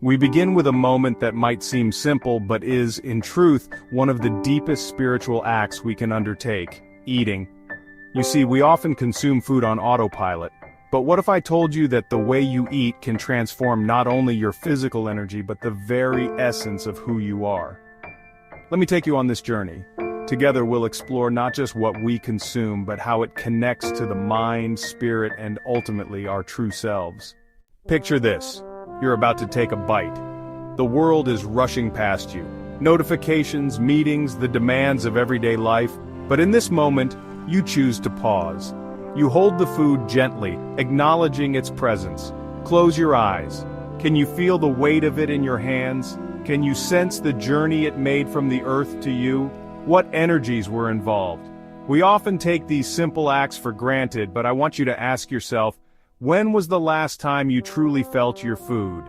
We begin with a moment that might seem simple but is, in truth, one of the deepest spiritual acts we can undertake: eating. You see, we often consume food on autopilot. But what if I told you that the way you eat can transform not only your physical energy but the very essence of who you are? Let me take you on this journey. Together we'll explore not just what we consume but how it connects to the mind, spirit, and ultimately our true selves. Picture this. You're about to take a bite. The world is rushing past you. Notifications, meetings, the demands of everyday life. But in this moment, you choose to pause. You hold the food gently, acknowledging its presence. Close your eyes. Can you feel the weight of it in your hands? Can you sense the journey it made from the earth to you? What energies were involved? We often take these simple acts for granted, but I want you to ask yourself, when was the last time you truly felt your food?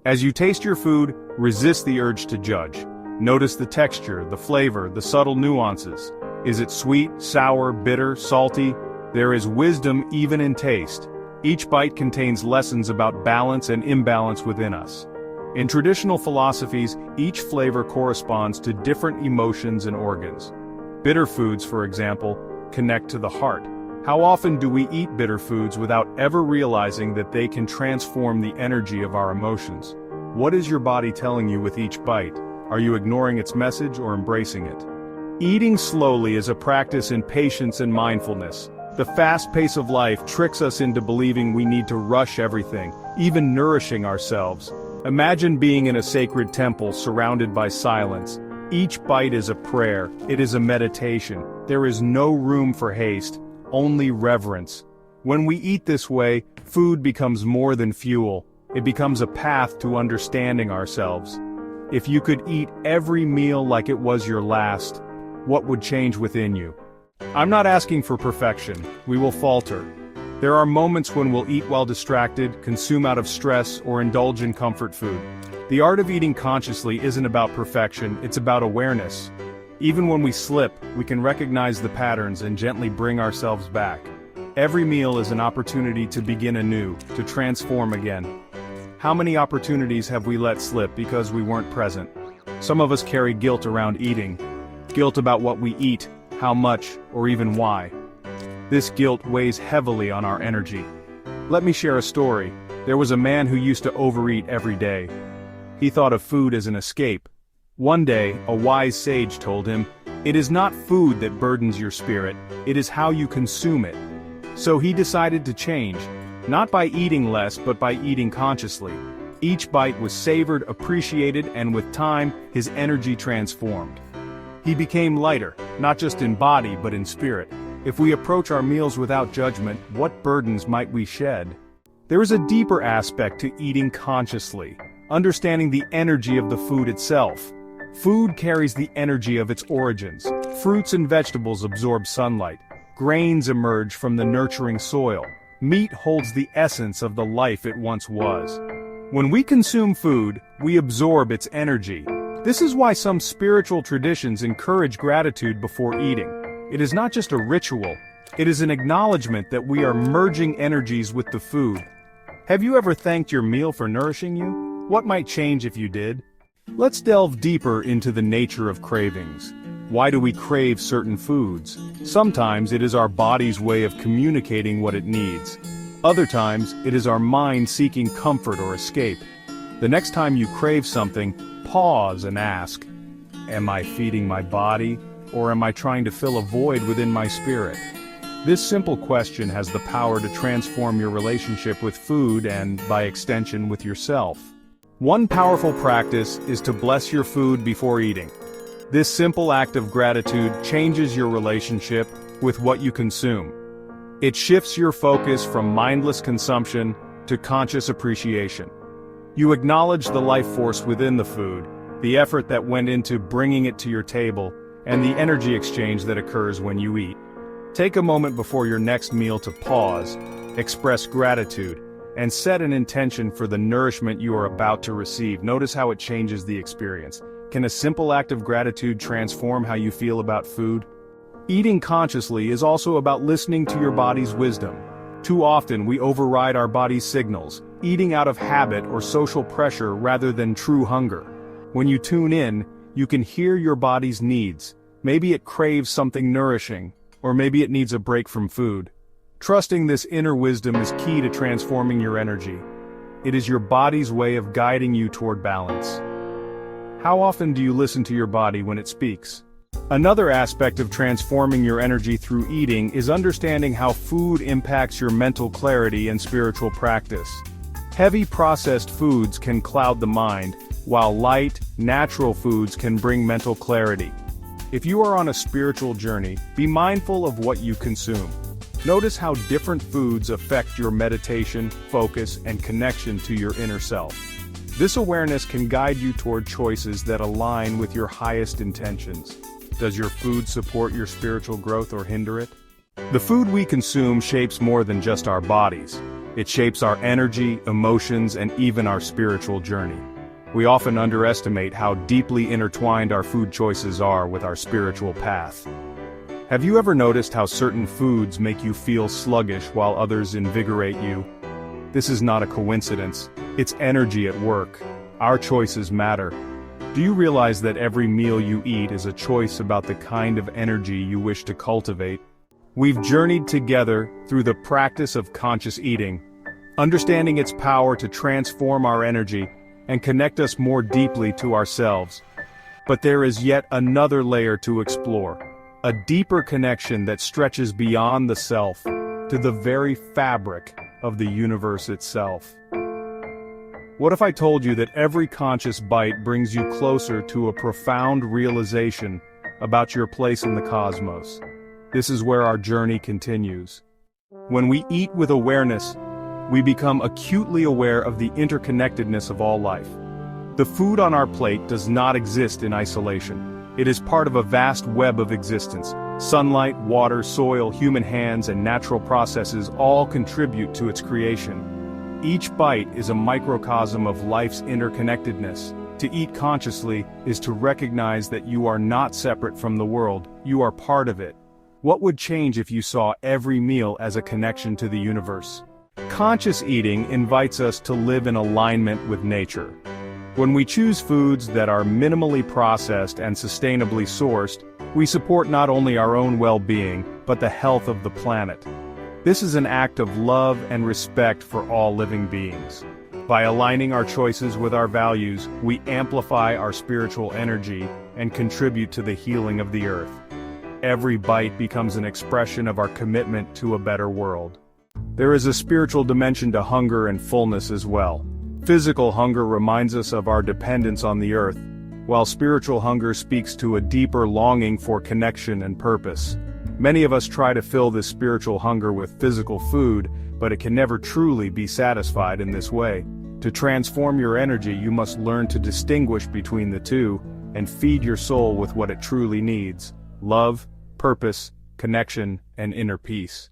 As you taste your food, resist the urge to judge. Notice the texture, the flavor, the subtle nuances. Is it sweet, sour, bitter, salty? There is wisdom even in taste. Each bite contains lessons about balance and imbalance within us. In traditional philosophies, each flavor corresponds to different emotions and organs. Bitter foods, for example, connect to the heart. How often do we eat bitter foods without ever realizing that they can transform the energy of our emotions? What is your body telling you with each bite? Are you ignoring its message or embracing it? Eating slowly is a practice in patience and mindfulness. The fast pace of life tricks us into believing we need to rush everything, even nourishing ourselves. Imagine being in a sacred temple surrounded by silence. Each bite is a prayer, it is a meditation. There is no room for haste, only reverence. When we eat this way, food becomes more than fuel. It becomes a path to understanding ourselves. If you could eat every meal like it was your last, what would change within you? I'm not asking for perfection. We will falter. There are moments when we'll eat while distracted, consume out of stress, or indulge in comfort food. The art of eating consciously isn't about perfection, it's about awareness. Even when we slip, we can recognize the patterns and gently bring ourselves back. Every meal is an opportunity to begin anew, to transform again. How many opportunities have we let slip because we weren't present? Some of us carry guilt around eating. Guilt about what we eat, how much, or even why. This guilt weighs heavily on our energy. Let me share a story. There was a man who used to overeat every day. He thought of food as an escape. One day, a wise sage told him, "It is not food that burdens your spirit, it is how you consume it." So he decided to change, not by eating less but by eating consciously. Each bite was savored, appreciated, and with time, his energy transformed. He became lighter, not just in body but in spirit. If we approach our meals without judgment, what burdens might we shed? There is a deeper aspect to eating consciously, understanding the energy of the food itself. Food carries the energy of its origins. Fruits and vegetables absorb sunlight. Grains emerge from the nurturing soil. Meat holds the essence of the life it once was. When we consume food, we absorb its energy. This is why some spiritual traditions encourage gratitude before eating. It is not just a ritual, it is an acknowledgement that we are merging energies with the food. Have you ever thanked your meal for nourishing you? What might change if you did? Let's delve deeper into the nature of cravings. Why do we crave certain foods? Sometimes it is our body's way of communicating what it needs. Other times, it is our mind seeking comfort or escape. The next time you crave something, pause and ask, am I feeding my body, or am I trying to fill a void within my spirit? This simple question has the power to transform your relationship with food and, by extension, with yourself. One powerful practice is to bless your food before eating. This simple act of gratitude changes your relationship with what you consume. It shifts your focus from mindless consumption to conscious appreciation. You acknowledge the life force within the food, the effort that went into bringing it to your table, and the energy exchange that occurs when you eat. Take a moment before your next meal to pause, express gratitude, and set an intention for the nourishment you are about to receive. Notice how it changes the experience. Can a simple act of gratitude transform how you feel about food? Eating consciously is also about listening to your body's wisdom. Too often we override our body's signals, eating out of habit or social pressure rather than true hunger. When you tune in, you can hear your body's needs. Maybe it craves something nourishing, or maybe it needs a break from food. Trusting this inner wisdom is key to transforming your energy. It is your body's way of guiding you toward balance. How often do you listen to your body when it speaks? Another aspect of transforming your energy through eating is understanding how food impacts your mental clarity and spiritual practice. Heavy processed foods can cloud the mind, while light, natural foods can bring mental clarity. If you are on a spiritual journey, be mindful of what you consume. Notice how different foods affect your meditation, focus, and connection to your inner self. This awareness can guide you toward choices that align with your highest intentions. Does your food support your spiritual growth or hinder it? The food we consume shapes more than just our bodies. It shapes our energy, emotions, and even our spiritual journey. We often underestimate how deeply intertwined our food choices are with our spiritual path. Have you ever noticed how certain foods make you feel sluggish while others invigorate you? This is not a coincidence. It's energy at work. Our choices matter. Do you realize that every meal you eat is a choice about the kind of energy you wish to cultivate? We've journeyed together through the practice of conscious eating, understanding its power to transform our energy and connect us more deeply to ourselves. But there is yet another layer to explore, a deeper connection that stretches beyond the self to the very fabric of the universe itself. What if I told you that every conscious bite brings you closer to a profound realization about your place in the cosmos? This is where our journey continues. When we eat with awareness, we become acutely aware of the interconnectedness of all life. The food on our plate does not exist in isolation. It is part of a vast web of existence. Sunlight, water, soil, human hands, and natural processes all contribute to its creation. Each bite is a microcosm of life's interconnectedness. To eat consciously is to recognize that you are not separate from the world, you are part of it. What would change if you saw every meal as a connection to the universe? Conscious eating invites us to live in alignment with nature. When we choose foods that are minimally processed and sustainably sourced, we support not only our own well-being, but the health of the planet. This is an act of love and respect for all living beings. By aligning our choices with our values, we amplify our spiritual energy and contribute to the healing of the earth. Every bite becomes an expression of our commitment to a better world. There is a spiritual dimension to hunger and fullness as well. Physical hunger reminds us of our dependence on the earth, while spiritual hunger speaks to a deeper longing for connection and purpose. Many of us try to fill this spiritual hunger with physical food, but it can never truly be satisfied in this way. To transform your energy, you must learn to distinguish between the two, and feed your soul with what it truly needs: love, purpose, connection, and inner peace.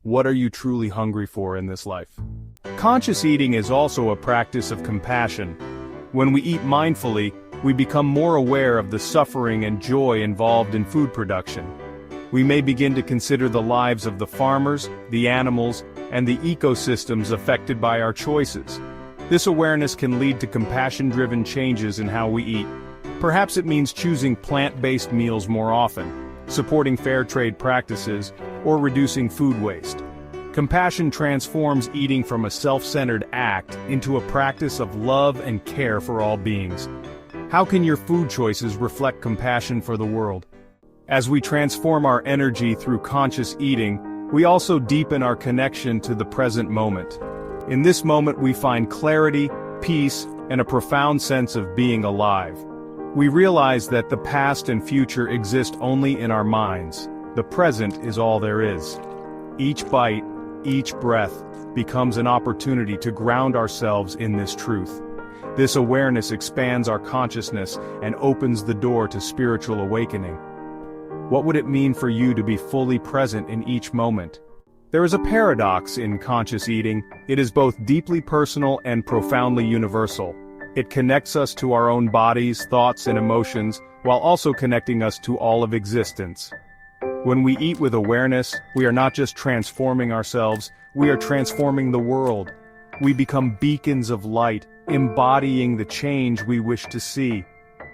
What are you truly hungry for in this life? Conscious eating is also a practice of compassion. When we eat mindfully, we become more aware of the suffering and joy involved in food production. We may begin to consider the lives of the farmers, the animals, and the ecosystems affected by our choices. This awareness can lead to compassion-driven changes in how we eat. Perhaps it means choosing plant-based meals more often, supporting fair trade practices, or reducing food waste. Compassion transforms eating from a self-centered act into a practice of love and care for all beings. How can your food choices reflect compassion for the world? As we transform our energy through conscious eating, we also deepen our connection to the present moment. In this moment we find clarity, peace, and a profound sense of being alive. We realize that the past and future exist only in our minds. The present is all there is. Each bite, each breath, becomes an opportunity to ground ourselves in this truth. This awareness expands our consciousness and opens the door to spiritual awakening. What would it mean for you to be fully present in each moment? There is a paradox in conscious eating. It is both deeply personal and profoundly universal. It connects us to our own bodies, thoughts, and emotions, while also connecting us to all of existence. When we eat with awareness, we are not just transforming ourselves, we are transforming the world. We become beacons of light, embodying the change we wish to see.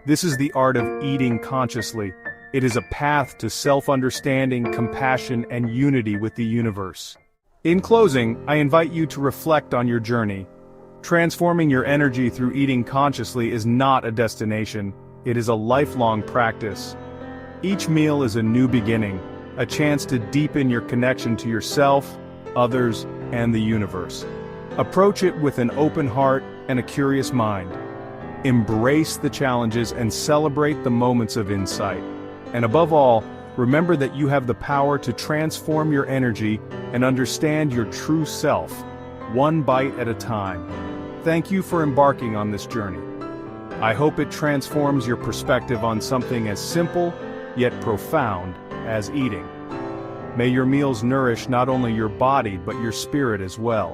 This is the art of eating consciously. It is a path to self-understanding, compassion, and unity with the universe. In closing, I invite you to reflect on your journey. Transforming your energy through eating consciously is not a destination, it is a lifelong practice. Each meal is a new beginning, a chance to deepen your connection to yourself, others, and the universe. Approach it with an open heart and a curious mind. Embrace the challenges and celebrate the moments of insight. And above all, remember that you have the power to transform your energy and understand your true self, one bite at a time. Thank you for embarking on this journey. I hope it transforms your perspective on something as simple, yet profound, as eating. May your meals nourish not only your body but your spirit as well.